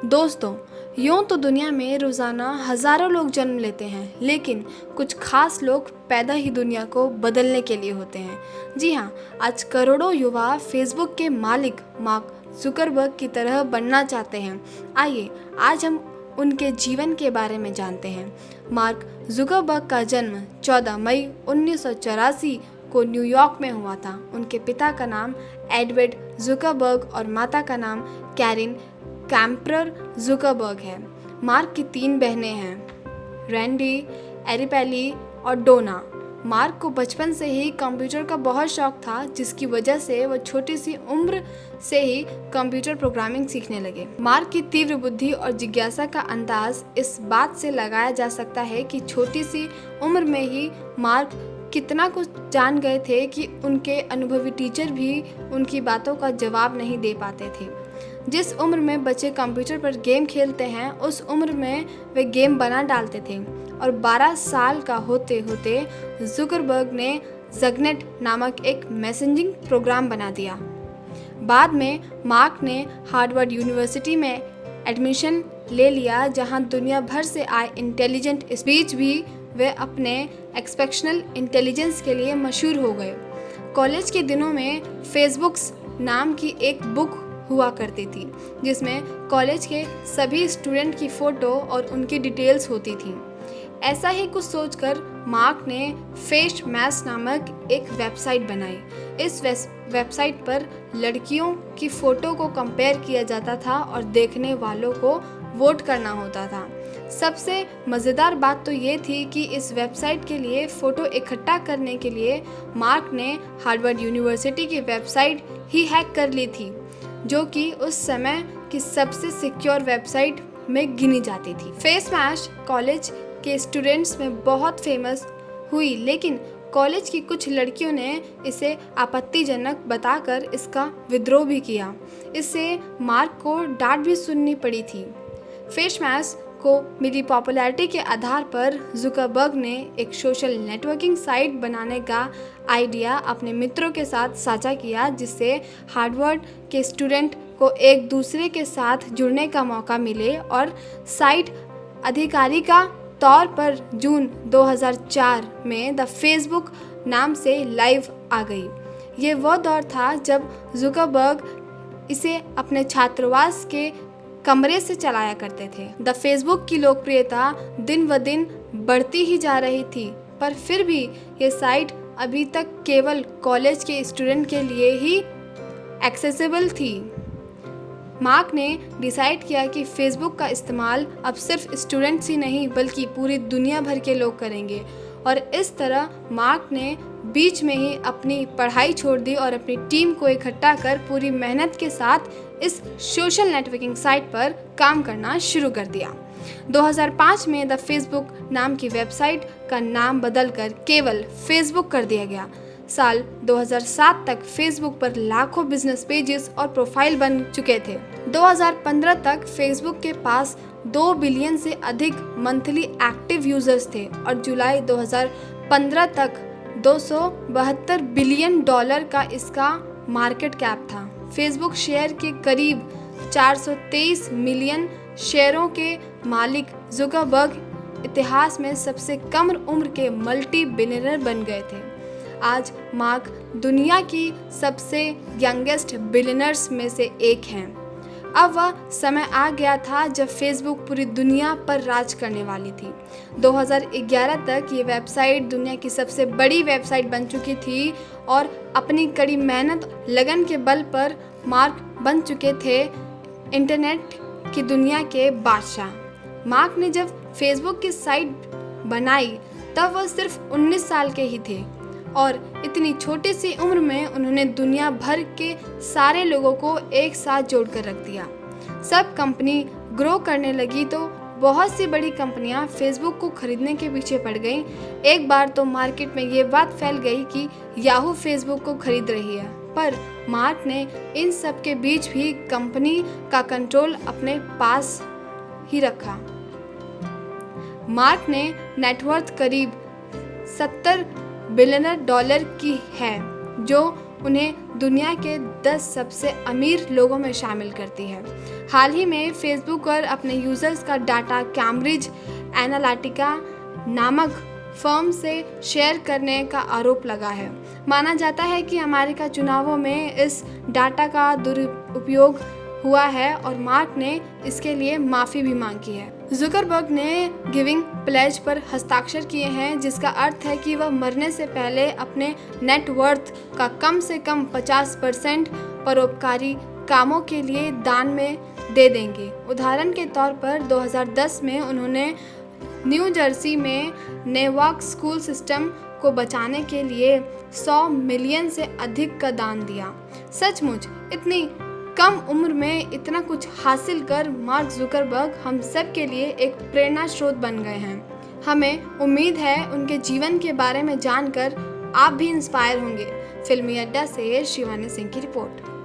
दोस्तों, यूँ तो दुनिया में रोज़ाना हज़ारों लोग जन्म लेते हैं, लेकिन कुछ खास लोग पैदा ही दुनिया को बदलने के लिए होते हैं। जी हाँ, आज करोड़ों युवा फेसबुक के मालिक मार्क जुकरबर्ग की तरह बनना चाहते हैं। आइए, आज हम उनके जीवन के बारे में जानते हैं। मार्क जुकरबर्ग का जन्म 14 मई 1984 को न्यूयॉर्क में हुआ था। उनके पिता का नाम एडवर्ड जुकरबर्ग और माता का नाम कैरिन कैम्परर जुकरबर्ग है। मार्क की 3 बहनें हैं, रैंडी, एरिपेली और डोना। मार्क को बचपन से ही कंप्यूटर का बहुत शौक था, जिसकी वजह से वह छोटी सी उम्र से ही कंप्यूटर प्रोग्रामिंग सीखने लगे। मार्क की तीव्र बुद्धि और जिज्ञासा का अंदाज इस बात से लगाया जा सकता है कि छोटी सी उम्र में ही मार्क कितना कुछ जान गए थे कि उनके अनुभवी टीचर भी उनकी बातों का जवाब नहीं दे पाते थे। जिस उम्र में बच्चे कंप्यूटर पर गेम खेलते हैं, उस उम्र में वे गेम बना डालते थे और 12 साल का होते होते जुकरबर्ग ने ज़गनेट नामक एक मैसेजिंग प्रोग्राम बना दिया। बाद में मार्क ने हार्वर्ड यूनिवर्सिटी में एडमिशन ले लिया, जहां दुनिया भर से आए इंटेलिजेंट स्पीच भी वे अपने एक्सेप्शनल इंटेलिजेंस के लिए मशहूर हो गए। कॉलेज के दिनों में फेसबुक्स नाम की एक बुक हुआ करती थी, जिसमें कॉलेज के सभी स्टूडेंट की फ़ोटो और उनकी डिटेल्स होती थी। ऐसा ही कुछ सोचकर मार्क ने फेस मैच नामक एक वेबसाइट बनाई। इस वेबसाइट पर लड़कियों की फ़ोटो को कंपेयर किया जाता था और देखने वालों को वोट करना होता था। सबसे मज़ेदार बात तो ये थी कि इस वेबसाइट के लिए फ़ोटो इकट्ठा करने के लिए मार्क ने हार्वर्ड यूनिवर्सिटी की वेबसाइट ही हैक कर ली थी, जो कि उस समय की सबसे सिक्योर वेबसाइट में गिनी जाती थी। फेस मैश कॉलेज के स्टूडेंट्स में बहुत फेमस हुई, लेकिन कॉलेज की कुछ लड़कियों ने इसे आपत्तिजनक बताकर इसका विद्रोह भी किया। इससे मार्क को डांट भी सुननी पड़ी थी। फेस मैश को मिली पॉपुलैरिटी के आधार पर जुकरबर्ग ने एक सोशल नेटवर्किंग साइट बनाने का आइडिया अपने मित्रों के साथ साझा किया, जिससे हार्वर्ड के स्टूडेंट को एक दूसरे के साथ जुड़ने का मौका मिले और साइट आधिकारिक तौर पर जून 2004 में द फेसबुक नाम से लाइव आ गई। ये वह दौर था जब जुकरबर्ग इसे अपने छात्रावास के कमरे से चलाया करते थे। द फेसबुक की लोकप्रियता दिन ब दिन बढ़ती ही जा रही थी, पर फिर भी ये साइट अभी तक केवल कॉलेज के स्टूडेंट के लिए ही एक्सेसिबल थी। मार्क ने डिसाइड किया कि फेसबुक का इस्तेमाल अब सिर्फ स्टूडेंट्स ही नहीं बल्कि पूरी दुनिया भर के लोग करेंगे, और इस तरह मार्क ने बीच में ही अपनी पढ़ाई छोड़ दी और अपनी टीम को इकट्ठा कर पूरी मेहनत के साथ इस सोशल नेटवर्किंग साइट पर काम करना शुरू कर दिया। 2005 में द फेसबुक नाम की वेबसाइट का नाम बदलकर केवल फेसबुक कर दिया गया। साल 2007 तक फेसबुक पर लाखों बिजनेस पेजेस और प्रोफाइल बन चुके थे। 2015 तक फेसबुक के पास 2 बिलियन से अधिक मंथली एक्टिव यूजर्स थे और जुलाई 2015 तक $272 बिलियन का इसका मार्केट कैप था। फेसबुक शेयर के करीब 423 मिलियन शेयरों के मालिक जुकरबर्ग इतिहास में सबसे कम उम्र के मल्टी बिलियनर बन गए थे। आज मार्क दुनिया की सबसे यंगेस्ट बिलियनर्स में से एक हैं। अब वह समय आ गया था जब फेसबुक पूरी दुनिया पर राज करने वाली थी। 2011 तक ये वेबसाइट दुनिया की सबसे बड़ी वेबसाइट बन चुकी थी और अपनी कड़ी मेहनत लगन के बल पर मार्क बन चुके थे इंटरनेट की दुनिया के बादशाह। मार्क ने जब फेसबुक की साइट बनाई तब वह सिर्फ 19 साल के ही थे और इतनी छोटी सी उम्र में उन्होंने दुनिया भर के सारे लोगों को एक साथ जोड़कर रख दिया। सब कंपनी ग्रो करने लगी तो बहुत सी बड़ी कंपनियां फेसबुक को खरीदने के पीछे पड़ गईं। एक बार तो मार्केट में ये बात फैल गई कि याहू फेसबुक को खरीद रही है, पर मार्क ने इन सब के बीच भी कंपनी का कंट्रोल अपने पास ही रखा। मार्क ने नेटवर्थ करीब $70 बिलियन की है, जो उन्हें दुनिया के 10 सबसे अमीर लोगों में शामिल करती है। हाल ही में फेसबुक पर अपने यूजर्स का डाटा कैम्ब्रिज एनालिटिका नामक फर्म से शेयर करने का आरोप लगा है। माना जाता है कि अमेरिका चुनावों में इस डाटा का दुरुपयोग हुआ है और मार्क ने इसके लिए माफ़ी भी मांगी है। जुकरबर्ग ने गिविंग प्लेज पर हस्ताक्षर किए हैं, जिसका अर्थ है कि वह मरने से पहले अपने नेटवर्थ का कम से कम 50% परोपकारी कामों के लिए दान में दे देंगे। उदाहरण के तौर पर 2010 में उन्होंने न्यू जर्सी में नेवाक स्कूल सिस्टम को बचाने के लिए 100 मिलियन से अधिक का दान दिया। सचमुच इतनी कम उम्र में इतना कुछ हासिल कर मार्क जुकरबर्ग हम सब के लिए एक प्रेरणा स्रोत बन गए हैं। हमें उम्मीद है उनके जीवन के बारे में जानकर आप भी इंस्पायर होंगे। फिल्मी अड्डा से शिवानी सिंह की रिपोर्ट।